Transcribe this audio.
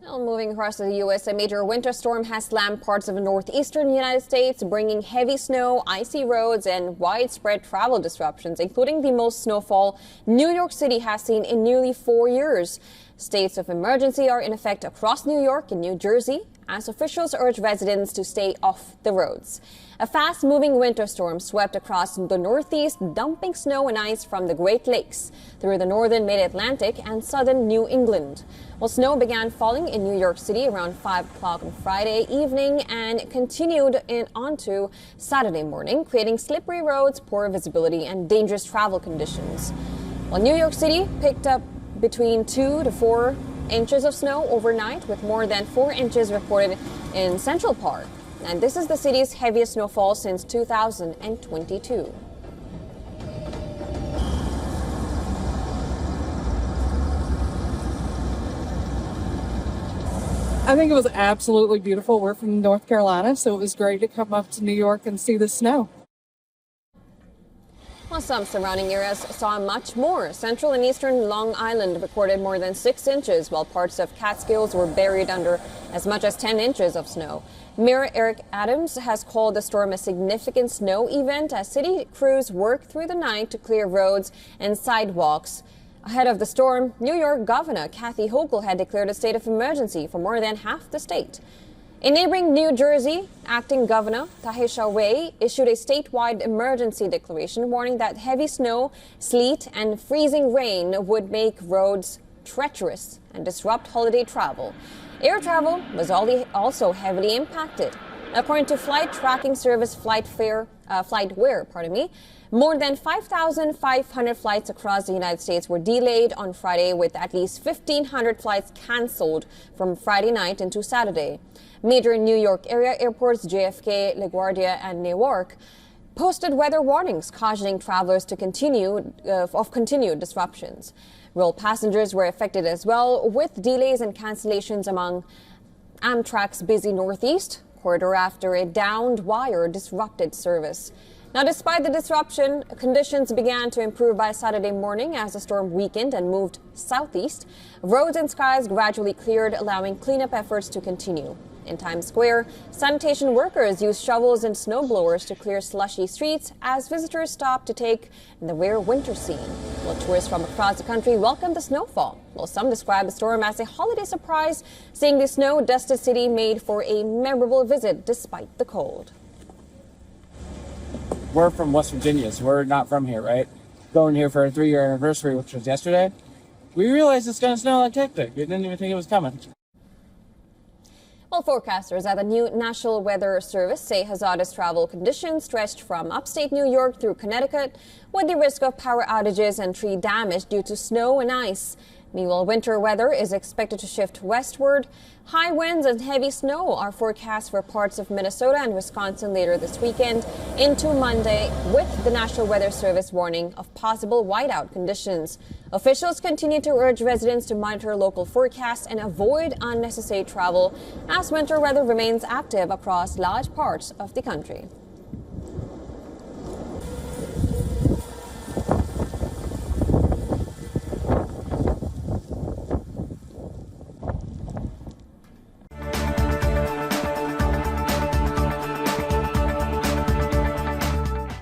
Well, moving across to the U.S., a major winter storm has slammed parts of the northeastern United States, bringing heavy snow, icy roads, and widespread travel disruptions, including the most snowfall New York City has seen in nearly 4 years. States of emergency are in effect across New York and New Jersey, as officials urge residents to stay off the roads. A fast-moving winter storm swept across the Northeast, dumping snow and ice from the Great Lakes through the northern mid-Atlantic and southern New England. Well, snow began falling in New York City around 5 o'clock on Friday evening and continued onto Saturday morning, creating slippery roads, poor visibility, and dangerous travel conditions. While New York City picked up between 2 to 4 inches of snow overnight, with more than 4 inches reported in Central Park. And this is the city's heaviest snowfall since 2022. I think it was absolutely beautiful. We're from North Carolina, so it was great to come up to New York and see the snow. While some surrounding areas saw much more. Central and eastern Long Island recorded more than 6 inches, while parts of Catskills were buried under as much as 10 inches of snow. Mayor Eric Adams has called the storm a significant snow event as city crews work through the night to clear roads and sidewalks. Ahead of the storm, New York Governor Kathy Hochul had declared a state of emergency for more than half the state. In neighboring New Jersey, acting Governor Tahisha Ray issued a statewide emergency declaration warning that heavy snow, sleet, and freezing rain would make roads treacherous and disrupt holiday travel. Air travel was also heavily impacted. According to flight tracking service FlightWare, more than 5,500 flights across the United States were delayed on Friday, with at least 1,500 flights canceled from Friday night into Saturday. Major New York area airports JFK, LaGuardia, and Newark posted weather warnings, cautioning travelers to continued disruptions. Rail passengers were affected as well, with delays and cancellations among Amtrak's busy Northeast corridor after a downed wire disrupted service. Now, despite the disruption, conditions began to improve by Saturday morning as the storm weakened and moved southeast. Roads and skies gradually cleared, allowing cleanup efforts to continue. In Times Square, sanitation workers used shovels and snowblowers to clear slushy streets as visitors stopped to take in the rare winter scene. While tourists from across the country welcomed the snowfall, while some describe the storm as a holiday surprise, saying the snow-dusted city made for a memorable visit despite the cold. We're from West Virginia, so we're not from here, right? Going here for our 3-year anniversary, which was yesterday. We realized it's going to snow like hectic. We didn't even think it was coming. Well, forecasters at the new National Weather Service say hazardous travel conditions stretched from upstate New York through Connecticut, with the risk of power outages and tree damage due to snow and ice. Meanwhile, winter weather is expected to shift westward. High winds and heavy snow are forecast for parts of Minnesota and Wisconsin later this weekend into Monday, with the National Weather Service warning of possible whiteout conditions. Officials continue to urge residents to monitor local forecasts and avoid unnecessary travel as winter weather remains active across large parts of the country.